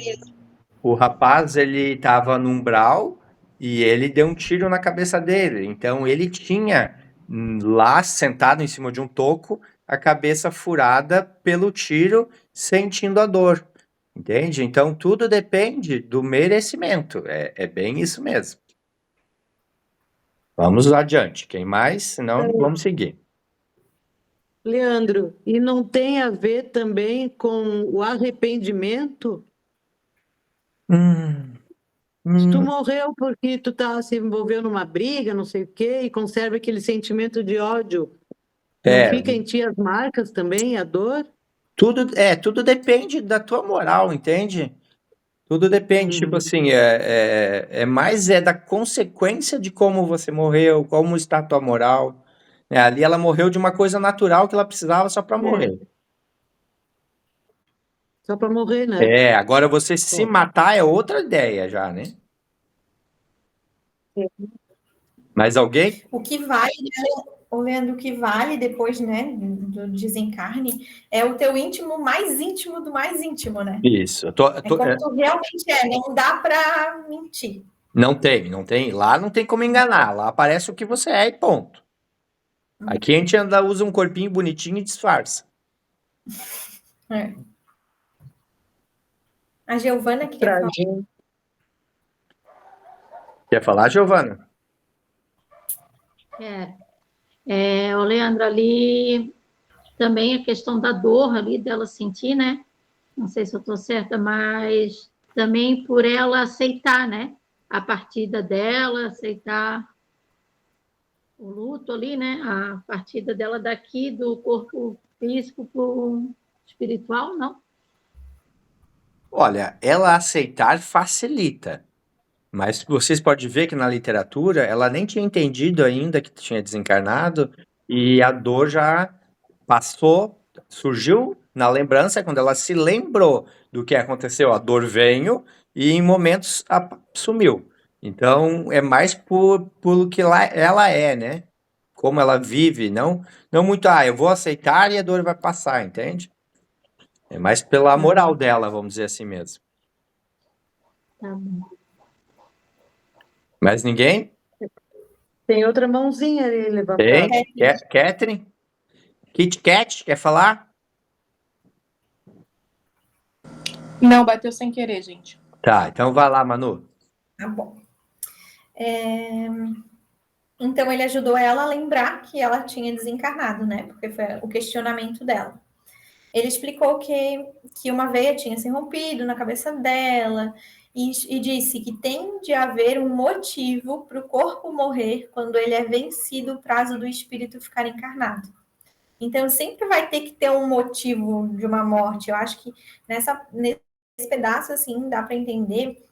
rapaz, ele estava no umbral e ele deu um tiro na cabeça dele. Então, ele tinha lá, sentado em cima de um toco, a cabeça furada pelo tiro, sentindo a dor. Entende? Então, tudo depende do merecimento. É bem isso mesmo. Vamos adiante. Quem mais? Senão, vamos seguir. Leandro, e não tem a ver também com o arrependimento? Se tu morreu porque tu se envolveu numa briga, não sei o quê, e conserva aquele sentimento de ódio, não fica em ti as marcas também, a dor? Tudo depende da tua moral, entende? Tudo depende, tipo assim, mais da consequência de como você morreu, como está a tua moral. Ali ela morreu de uma coisa natural que ela precisava só para morrer. Só para morrer, né? Agora você se matar é outra ideia já, né? Mais alguém? O que vale, Leandro, o que vale depois, né, do desencarne é o teu íntimo mais íntimo do mais íntimo, né? Isso. É como tu realmente não dá para mentir. Não tem. Lá não tem como enganar. Lá aparece o que você é e ponto. Aqui a gente usa um corpinho bonitinho e disfarça. A Giovana que quer falar. Quer falar, Giovana? O Leandro, ali também a questão da dor ali dela sentir, né? Não sei se eu estou certa, mas também por ela aceitar, né? A partida dela, aceitar o luto ali, né? A partida dela daqui do corpo físico para o espiritual, não? Olha, ela aceitar facilita. Mas vocês podem ver que na literatura ela nem tinha entendido ainda que tinha desencarnado e a dor já passou, surgiu na lembrança, quando ela se lembrou do que aconteceu, a dor veio e em momentos sumiu. Então é mais por que ela é, né? Como ela vive, não muito, eu vou aceitar e a dor vai passar, entende? É mais pela moral dela, vamos dizer assim mesmo. Tá bom. Mais ninguém? Tem outra mãozinha ali levantada. Tem? Catherine? Kit Kat, quer falar? Não, bateu sem querer, gente. Tá, então vai lá, Manu. Tá bom. Então, ele ajudou ela a lembrar que ela tinha desencarnado, né? Porque foi o questionamento dela. Ele explicou que uma veia tinha se rompido na cabeça dela e disse que tem de haver um motivo para o corpo morrer quando ele é vencido o prazo do espírito ficar encarnado. Então, sempre vai ter que ter um motivo de uma morte. Eu acho que nesse pedaço, assim, dá para entender.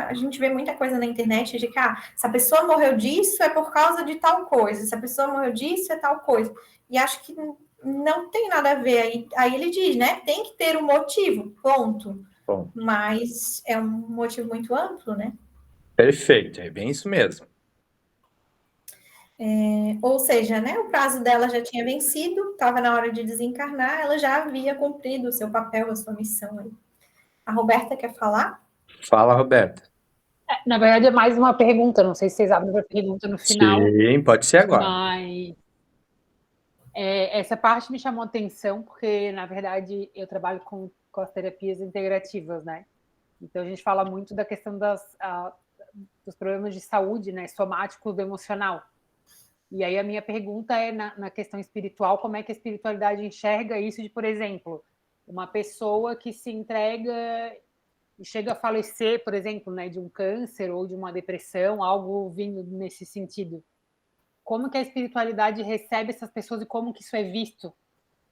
A gente vê muita coisa na internet de que se a pessoa morreu disso é por causa de tal coisa, se a pessoa morreu disso é tal coisa. E acho que não tem nada a ver. Aí ele diz, né? Tem que ter um motivo, ponto. Bom. Mas é um motivo muito amplo, né? Perfeito, é bem isso mesmo. Ou seja, né, o prazo dela já tinha vencido, estava na hora de desencarnar, ela já havia cumprido o seu papel, a sua missão. Aí. A Roberta quer falar? Fala, Roberta. Na verdade, é mais uma pergunta, não sei se vocês abrem para pergunta no final. Sim, pode ser agora. Mas essa parte me chamou a atenção, porque, na verdade, eu trabalho com as terapias integrativas, né? Então, a gente fala muito da questão dos problemas de saúde, né, somático do emocional. E aí a minha pergunta é, na questão espiritual, como é que a espiritualidade enxerga isso de, por exemplo, uma pessoa que se entrega e chega a falecer, por exemplo, né, de um câncer ou de uma depressão, algo vindo nesse sentido. Como que a espiritualidade recebe essas pessoas e como que isso é visto?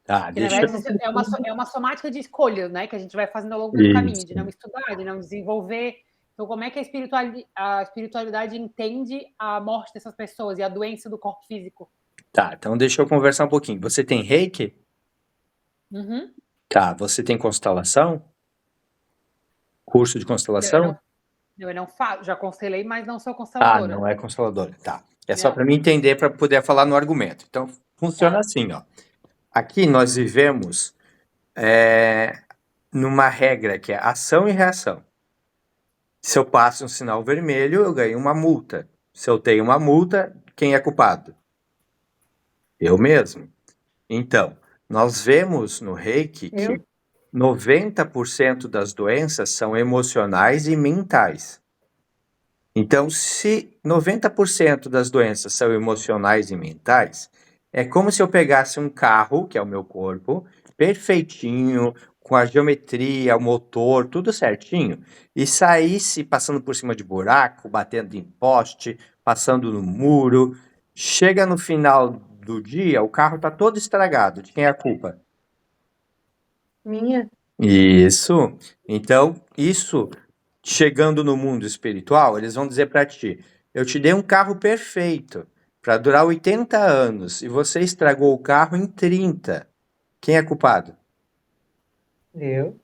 Porque, na verdade, é uma somática de escolhas, né, que a gente vai fazendo ao longo do caminho, de não estudar, de não desenvolver. Então, como é que a espiritualidade entende a morte dessas pessoas e a doença do corpo físico? Tá, então deixa eu conversar um pouquinho. Você tem reiki? Uhum. Tá, você tem constelação? Curso de constelação? Eu não faço, já constelei, mas não sou consteladora. Não é consteladora, tá. É só para mim entender, para poder falar no argumento. Então, funciona assim, ó. Aqui nós vivemos numa regra que é ação e reação. Se eu passo um sinal vermelho, eu ganho uma multa. Se eu tenho uma multa, quem é culpado? Eu mesmo. Então, nós vemos no Reiki que 90% das doenças são emocionais e mentais. Então, se 90% das doenças são emocionais e mentais, é como se eu pegasse um carro, que é o meu corpo, perfeitinho, com a geometria, o motor, tudo certinho, e saísse passando por cima de buraco, batendo em poste, passando no muro. Chega no final do dia, o carro está todo estragado. De quem é a culpa? Minha. Isso. Então, isso, chegando no mundo espiritual, eles vão dizer para ti, eu te dei um carro perfeito para durar 80 anos e você estragou o carro em 30. Quem é culpado? Eu.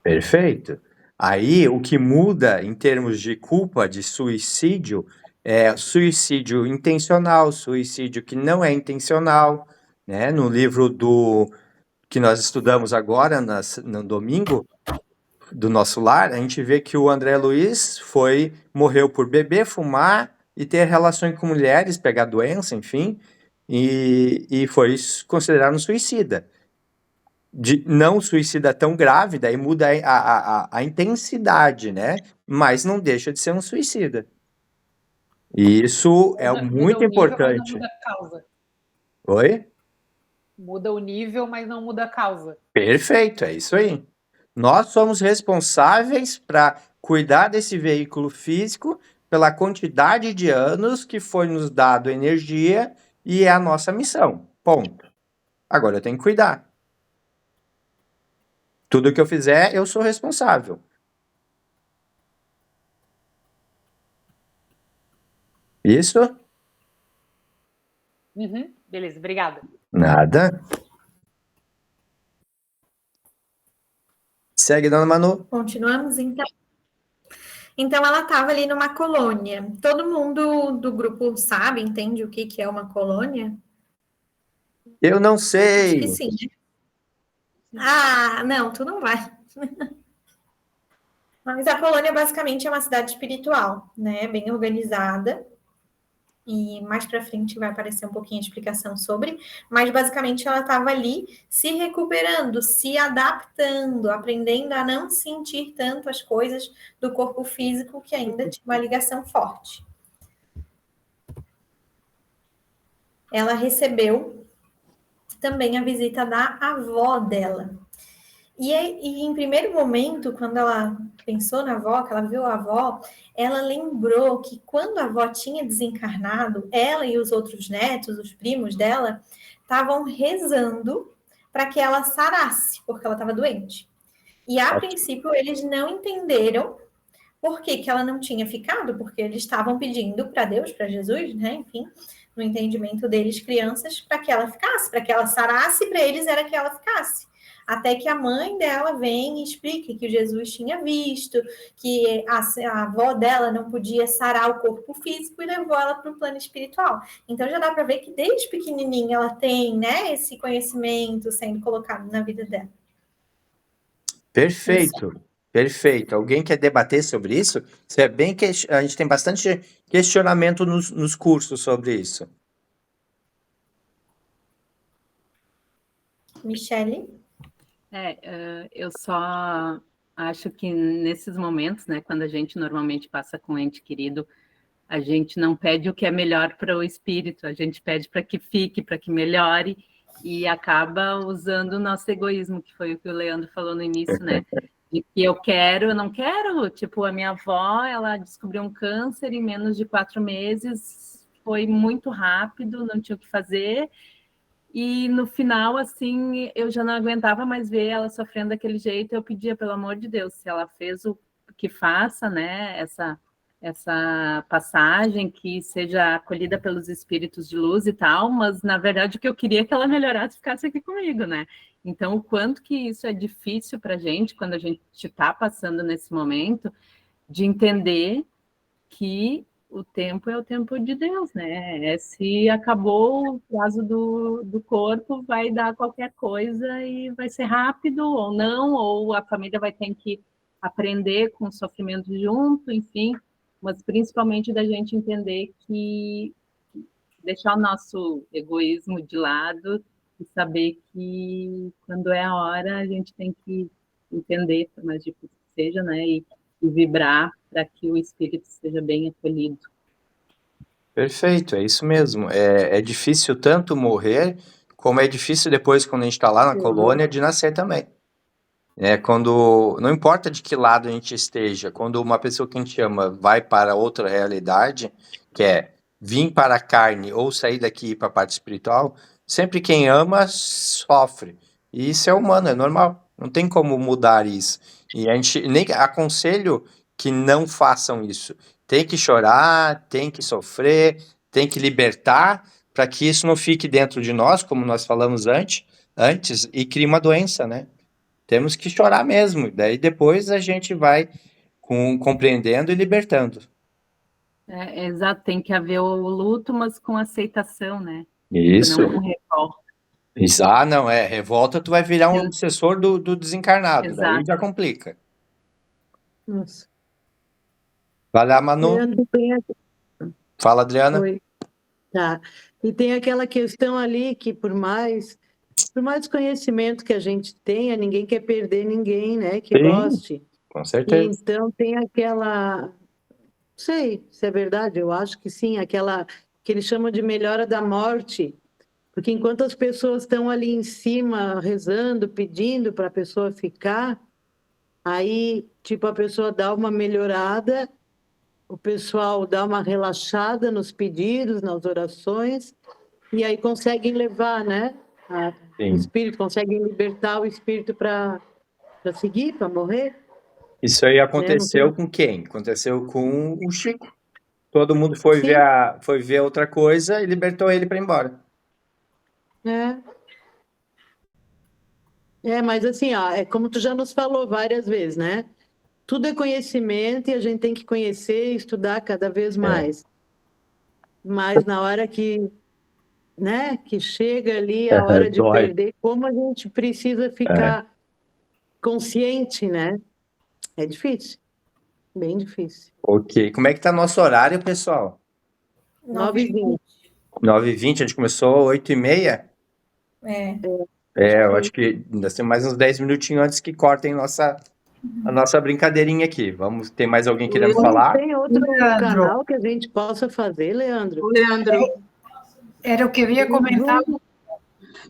Perfeito. Aí, o que muda em termos de culpa de suicídio é suicídio intencional, suicídio que não é intencional, né? No livro que nós estudamos agora, no domingo, do nosso lar, a gente vê que o André Luiz morreu por beber, fumar e ter relações com mulheres, pegar doença, enfim, e foi considerado um suicida. Não suicida tão grave, daí muda a intensidade, né? Mas não deixa de ser um suicida. E isso é Muda muito o nível, mas não importante. muda a causa. Oi? Muda o nível, mas não muda a causa. Perfeito, é isso aí. Nós somos responsáveis para cuidar desse veículo físico pela quantidade de anos que foi nos dado energia e é a nossa missão. Ponto. Agora eu tenho que cuidar. Tudo que eu fizer, eu sou responsável. Isso? Uhum, beleza, obrigada. Nada. Segue, dona Manu. Continuamos, então. Então, ela estava ali numa colônia. Todo mundo do grupo sabe, entende o que é uma colônia? Eu não Acho sei. que sim, né? Ah, não, tu não vai. Mas a colônia basicamente é uma cidade espiritual, né? Bem organizada. E mais para frente vai aparecer um pouquinho de explicação sobre, mas basicamente ela estava ali se recuperando, se adaptando, aprendendo a não sentir tanto as coisas do corpo físico que ainda tinha uma ligação forte. Ela recebeu também a visita da avó dela. E em primeiro momento, quando ela pensou na avó, que ela viu a avó, ela lembrou que quando a avó tinha desencarnado, ela e os outros netos, os primos dela, estavam rezando para que ela sarasse, porque ela estava doente. E a princípio eles não entenderam por que ela não tinha ficado, porque eles estavam pedindo para Deus, para Jesus, né? Enfim, no entendimento deles, crianças, para que ela ficasse, para que ela sarasse, para eles era que ela ficasse. Até que a mãe dela vem e explica que Jesus tinha visto, que a avó dela não podia sarar o corpo físico e levou ela para o plano espiritual. Então já dá para ver que desde pequenininha ela tem, né, esse conhecimento sendo colocado na vida dela. Perfeito. Perfeito. Alguém quer debater sobre isso? Isso é bem que a gente tem bastante questionamento nos cursos sobre isso. Michele? Eu só acho que nesses momentos, né, quando a gente normalmente passa com um ente querido, a gente não pede o que é melhor para o espírito, a gente pede para que fique, para que melhore, e acaba usando o nosso egoísmo, que foi o que o Leandro falou no início, né? De que eu não quero. Tipo, a minha avó, ela descobriu um câncer em menos de 4 meses, foi muito rápido, não tinha o que fazer. E no final, assim, eu já não aguentava mais ver ela sofrendo daquele jeito. Eu pedia, pelo amor de Deus, se ela fez o que faça, né? Essa passagem que seja acolhida pelos espíritos de luz e tal, mas na verdade o que eu queria é que ela melhorasse e ficasse aqui comigo, né? Então, o quanto que isso é difícil para a gente, quando a gente está passando nesse momento, de entender que o tempo é o tempo de Deus, né? Se acabou o prazo do corpo, vai dar qualquer coisa e vai ser rápido ou não, ou a família vai ter que aprender com o sofrimento junto, enfim, mas principalmente da gente entender que deixar o nosso egoísmo de lado e saber que quando é a hora a gente tem que entender, por mais difícil que seja, né? E vibrar para que o espírito seja bem acolhido. Perfeito, é isso mesmo. É difícil tanto morrer, como é difícil depois, quando a gente está lá na colônia, de nascer também. Não importa de que lado a gente esteja, quando uma pessoa que a gente ama vai para outra realidade, que é vir para a carne ou sair daqui e ir para a parte espiritual, sempre quem ama sofre. E isso é humano, é normal. Não tem como mudar isso. E a gente nem aconselho que não façam isso. Tem que chorar, tem que sofrer, tem que libertar, para que isso não fique dentro de nós, como nós falamos antes, e crie uma doença, né? Temos que chorar mesmo, daí depois a gente vai compreendendo e libertando. Exato, tem que haver o luto, mas com aceitação, né? Isso. Não com revolta. Não, revolta tu vai virar um obsessor do desencarnado, Exato. Daí já complica. Nossa. Vai lá, Manu. Leandro, Fala, Adriana. Oi. Tá. E tem aquela questão ali que por mais conhecimento que a gente tenha, ninguém quer perder ninguém, né? Que Sim, goste. com certeza. E então tem aquela sei se é verdade, eu acho que sim, aquela que eles chamam de melhora da morte, porque enquanto as pessoas estão ali em cima rezando, pedindo para a pessoa ficar, aí, tipo, a pessoa dá uma melhorada, o pessoal dá uma relaxada nos pedidos, nas orações, e aí conseguem levar, né? O espírito, conseguem libertar o espírito para seguir, para morrer. Isso aí Né? aconteceu com quem? Aconteceu com o Chico. Todo mundo foi ver outra coisa e libertou ele para ir embora. Mas assim, ó, é como tu já nos falou várias vezes, né? Tudo é conhecimento e a gente tem que conhecer e estudar cada vez mais. Mas na hora que, né, que chega ali a hora de Dói. perder, como a gente precisa ficar consciente, né? É difícil, bem difícil. Ok. Como é que tá nosso horário, pessoal? 9h20. 9h20, a gente começou 8h30? Eu acho que ainda tem mais uns 10 minutinhos antes que cortem a nossa brincadeirinha aqui. Tem mais alguém querendo falar? Tem outro canal que a gente possa fazer, Leandro? Leandro. Era o que eu ia comentar.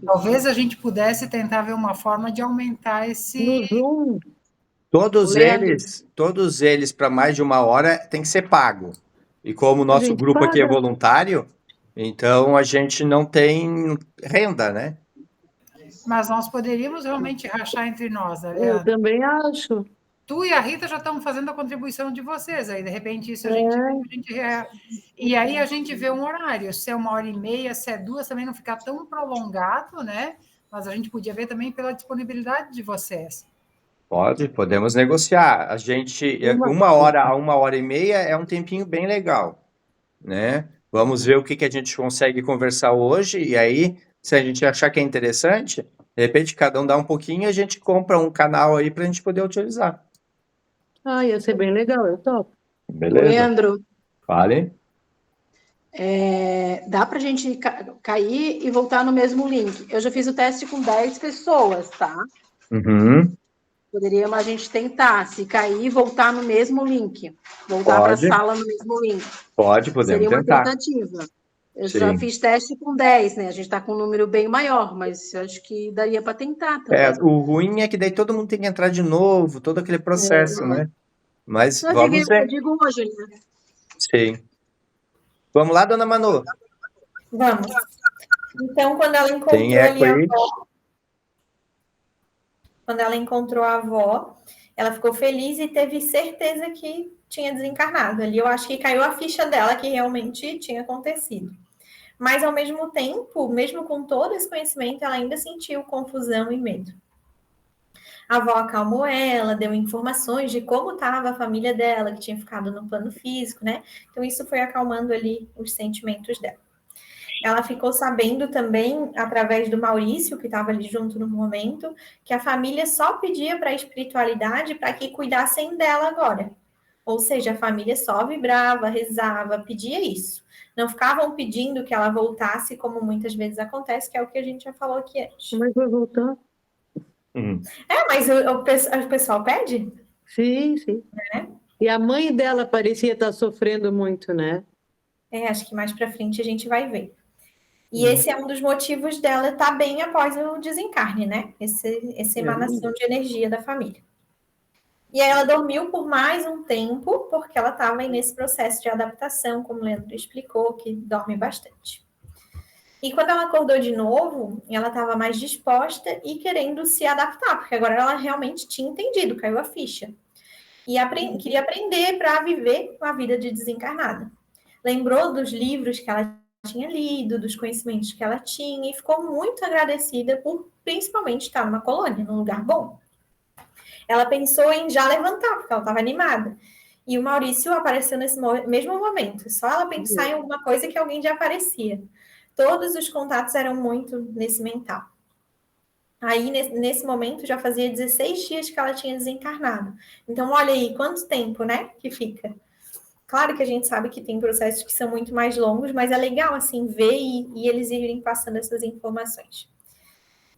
Talvez a gente pudesse tentar ver uma forma de aumentar esse... Todos eles para mais de 1 hora tem que ser pago. E como o nosso grupo aqui é voluntário, então a gente não tem renda, né? Mas nós poderíamos realmente rachar entre nós, né, Eu também acho. Tu e a Rita já estão fazendo a contribuição de vocês, aí de repente isso a gente e aí a gente vê um horário, se é 1h30, se é 2, também não ficar tão prolongado, né? Mas a gente podia ver também pela disponibilidade de vocês. Podemos negociar. A gente, 1 hora a 1h30 é um tempinho bem legal, né? Vamos ver o que a gente consegue conversar hoje, e aí, se a gente achar que é interessante, de repente cada um dá um pouquinho e a gente compra um canal aí para a gente poder utilizar. Ia ser bem legal, eu topo. Beleza. Leandro. Fale. Dá para a gente cair e voltar no mesmo link. Eu já fiz o teste com 10 pessoas, tá? Poderíamos a gente tentar, se cair, voltar no mesmo link. Voltar para a sala no mesmo link. Podemos Seria uma tentar. tentativa. Eu já fiz teste com 10, né? A gente está com um número bem maior, mas eu acho que daria para tentar também. O ruim é que daí todo mundo tem que entrar de novo, todo aquele processo, né? Mas Eu vamos ver. Eu digo hoje, né? Sim. Vamos lá, dona Manu? Vamos. Então, quando ela encontrou Tem eco aí? Quando ela encontrou a avó, ela ficou feliz e teve certeza que tinha desencarnado. Ali eu acho que caiu a ficha dela que realmente tinha acontecido. Mas, ao mesmo tempo, mesmo com todo esse conhecimento, ela ainda sentiu confusão e medo. A avó acalmou ela, deu informações de como estava a família dela, que tinha ficado no plano físico, né? Então, isso foi acalmando ali os sentimentos dela. Ela ficou sabendo também, através do Maurício, que estava ali junto no momento, que a família só pedia para a espiritualidade para que cuidassem dela agora. Ou seja, a família só vibrava, rezava, pedia isso. Não ficavam pedindo que ela voltasse, como muitas vezes acontece, que é o que a gente já falou aqui antes. Mas vai voltar? Mas o pessoal pede? Sim. E a mãe dela parecia estar sofrendo muito, né? Acho que mais para frente a gente vai ver. E esse é um dos motivos dela estar bem após o desencarne, né? Essa emanação de energia da família. E aí ela dormiu por mais um tempo, porque ela estava nesse processo de adaptação, como o Leandro explicou, que dorme bastante. E quando ela acordou de novo, ela estava mais disposta e querendo se adaptar, porque agora ela realmente tinha entendido, caiu a ficha. E queria aprender para viver uma vida de desencarnada. Lembrou dos livros que ela tinha lido, dos conhecimentos que ela tinha, e ficou muito agradecida por, principalmente, estar numa colônia, num lugar bom. Ela pensou em já levantar, porque ela estava animada. E o Maurício apareceu nesse mesmo momento. Só ela pensar em alguma coisa que alguém já aparecia. Todos os contatos eram muito nesse mental. Aí, nesse momento, já fazia 16 dias que ela tinha desencarnado. Então, olha aí, quanto tempo, né, que fica. Claro que a gente sabe que tem processos que são muito mais longos, mas é legal, assim, ver e eles irem passando essas informações.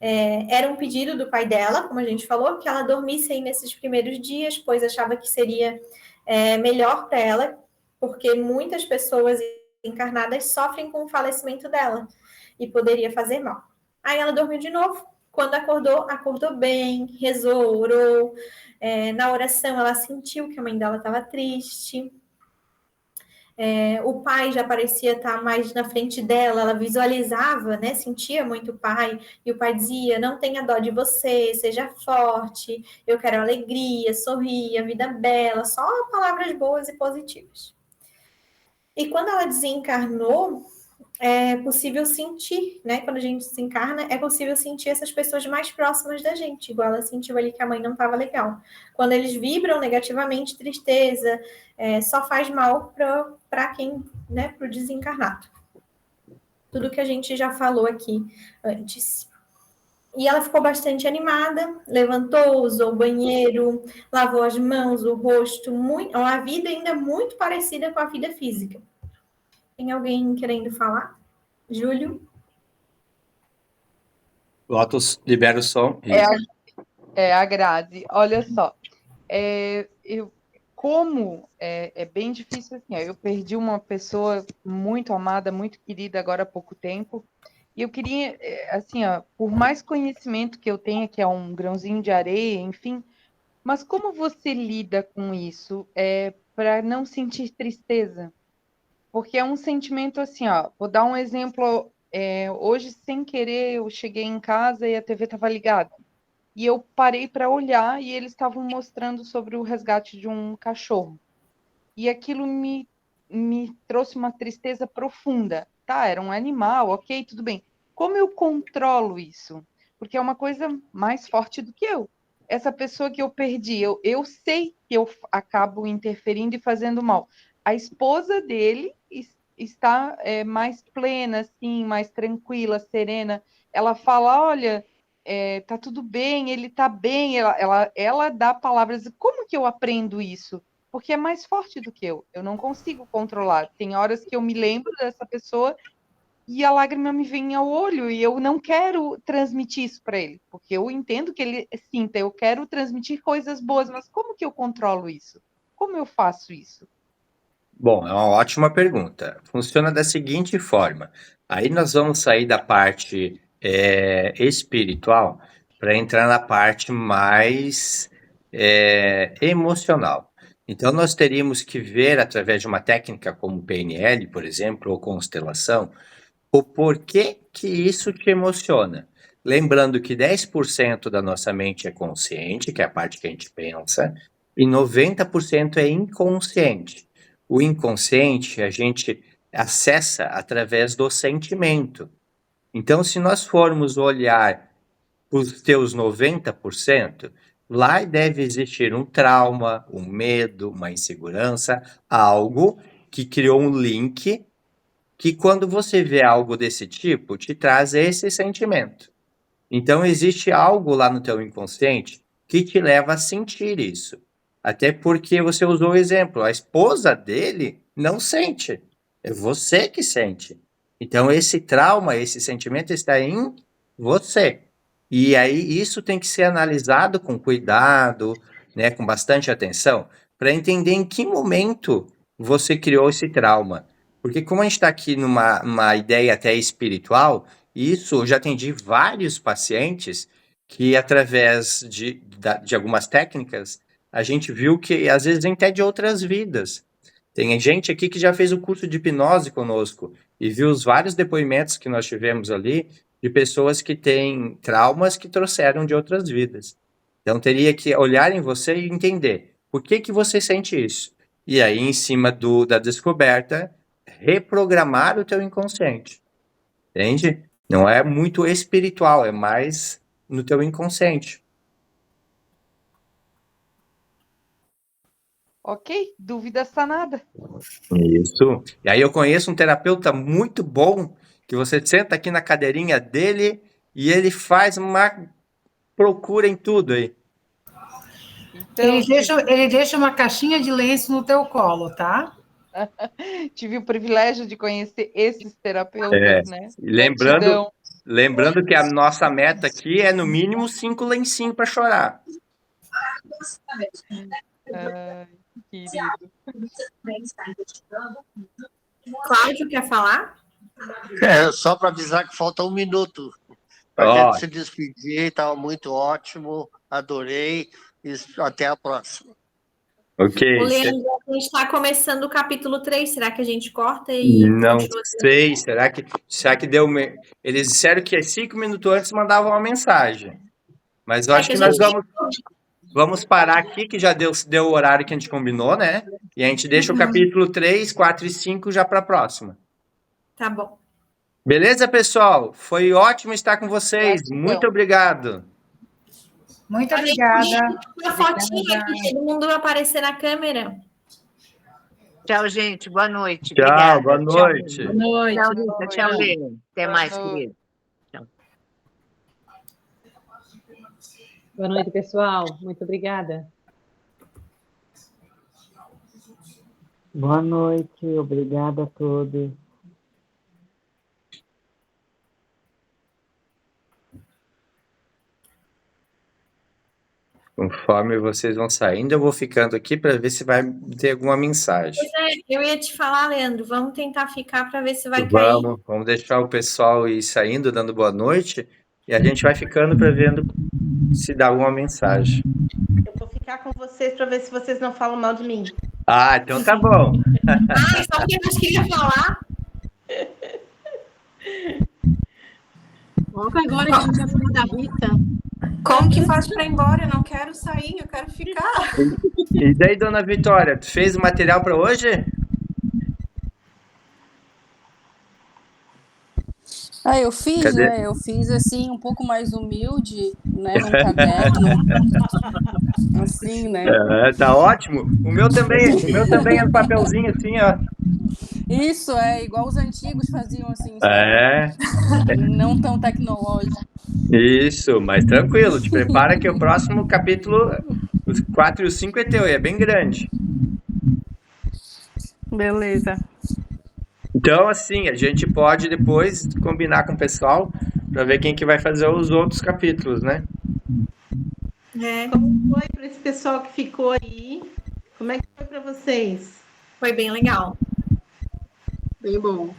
Era um pedido do pai dela, como a gente falou, que ela dormisse aí nesses primeiros dias, pois achava que seria melhor para ela, porque muitas pessoas encarnadas sofrem com o falecimento dela e poderia fazer mal. Aí ela dormiu de novo. Quando acordou bem, rezou, orou. Na oração ela sentiu que a mãe dela estava triste. O pai já parecia estar mais na frente dela, ela visualizava, né? Sentia muito o pai, e o pai dizia: não tenha dó de você, seja forte, eu quero alegria, sorria, vida bela, só palavras boas e positivas. E quando ela desencarnou, é possível sentir, né? Quando a gente desencarna, é possível sentir essas pessoas mais próximas da gente, igual ela sentiu ali que a mãe não estava legal. Quando eles vibram negativamente, tristeza, só faz mal para quem, né? Para o desencarnado. Tudo que a gente já falou aqui antes. E ela ficou bastante animada, levantou, usou o banheiro, lavou as mãos, o rosto, uma vida ainda muito parecida com a vida física. Tem alguém querendo falar? Júlio? Lotus, libera o som. A Grazi. Olha só. Como é bem difícil assim. Eu perdi uma pessoa muito amada, muito querida agora há pouco tempo. E eu queria, assim, por mais conhecimento que eu tenha, que é um grãozinho de areia, enfim, mas como você lida com isso para não sentir tristeza? Porque é um sentimento assim, vou dar um exemplo. Hoje, sem querer, eu cheguei em casa e a TV estava ligada. E eu parei para olhar e eles estavam mostrando sobre o resgate de um cachorro. E aquilo me trouxe uma tristeza profunda. Tá, era um animal, ok, tudo bem. Como eu controlo isso? Porque é uma coisa mais forte do que eu. Essa pessoa que eu perdi, eu sei que eu acabo interferindo e fazendo mal. A esposa dele está mais plena, assim, mais tranquila, serena. Ela fala, olha, tá tudo bem, ele tá bem. Ela dá palavras. Como que eu aprendo isso? Porque é mais forte do que eu. Eu não consigo controlar. Tem horas que eu me lembro dessa pessoa e a lágrima me vem ao olho e eu não quero transmitir isso para ele, porque eu entendo que ele sinta, eu quero transmitir coisas boas, mas como que eu controlo isso? Como eu faço isso? Bom, é uma ótima pergunta. Funciona da seguinte forma. Aí nós vamos sair da parte espiritual para entrar na parte mais emocional. Então, nós teríamos que ver, através de uma técnica como PNL, por exemplo, ou constelação, o porquê que isso te emociona. Lembrando que 10% da nossa mente é consciente, que é a parte que a gente pensa, e 90% é inconsciente. O inconsciente a gente acessa através do sentimento. Então, se nós formos olhar os teus 90%, lá deve existir um trauma, um medo, uma insegurança, algo que criou um link que quando você vê algo desse tipo, te traz esse sentimento. Então, existe algo lá no teu inconsciente que te leva a sentir isso. Até porque você usou o exemplo, a esposa dele não sente, é você que sente. Então, esse trauma, esse sentimento está em você. E aí, isso tem que ser analisado com cuidado, né, com bastante atenção, para entender em que momento você criou esse trauma. Porque como a gente está aqui numa ideia até espiritual, isso eu já atendi vários pacientes que, através de algumas técnicas, a gente viu que às vezes vem até de outras vidas. Tem gente aqui que já fez o curso de hipnose conosco e viu os vários depoimentos que nós tivemos ali de pessoas que têm traumas que trouxeram de outras vidas. Então, teria que olhar em você e entender por que você sente isso. E aí, em cima da descoberta, reprogramar o teu inconsciente. Entende? Não é muito espiritual, é mais no teu inconsciente. Ok, dúvida sanada. Isso. E aí eu conheço um terapeuta muito bom, que você senta aqui na cadeirinha dele e ele faz uma procura em tudo aí. Então, Ele deixa uma caixinha de lenço no teu colo, tá? tive o privilégio de conhecer esses terapeutas, né? Lembrando que a nossa meta aqui é no mínimo 5 lencinhos para chorar. Querido. Cláudio, quer falar? Só para avisar que falta 1 minuto para a gente se despedir. Estava muito ótimo, adorei. E até a próxima. Ok. O Leandro, a gente está começando o capítulo 3. Será que a gente corta e Não continua? sei. Será que deu... Eles disseram que 5 minutos antes mandavam uma mensagem. Mas eu acho que nós vamos parar aqui, que já deu o horário que a gente combinou, né? E a gente deixa o capítulo 3, 4 e 5 já para a próxima. Tá bom. Beleza, pessoal? Foi ótimo estar com vocês. Muito obrigado. Muito obrigada. Uma fotinha aqui, todo mundo vai aparecer na câmera. Tchau, gente. Boa noite. Tchau, Obrigada. boa noite. Tchau, Tchau, Rita. Tchau, Lê. Até mais, querido. Tchau. Boa noite, pessoal. Muito obrigada. Boa noite. Obrigada a todos. Conforme vocês vão saindo, eu vou ficando aqui para ver se vai ter alguma mensagem. Pois é, eu ia te falar, Leandro, vamos tentar ficar para ver se vai cair. Vamos deixar o pessoal ir saindo, dando boa noite, e a gente vai ficando para vendo se dá alguma mensagem. Eu vou ficar com vocês para ver se vocês não falam mal de mim. Ah, então tá bom. Só que eu queria falar. Logo agora que a gente vai falar da Rita. Como que faz para ir embora? Eu não quero sair, eu quero ficar. E daí, dona Vitória, tu fez o material para hoje? Eu fiz, né? Eu fiz assim, um pouco mais humilde, né? Num caderno. Assim, né? Tá ótimo. O meu também é um papelzinho assim, ó. Isso, igual os antigos faziam assim. Não tão tecnológico. Isso, mas tranquilo, te prepara que o próximo capítulo, os 4 e os 5 é teu, e é bem grande. Beleza. Então, assim, a gente pode depois combinar com o pessoal para ver quem que vai fazer os outros capítulos, né? Como foi para esse pessoal que ficou aí? Como é que foi para vocês? Foi bem legal. Bem bom.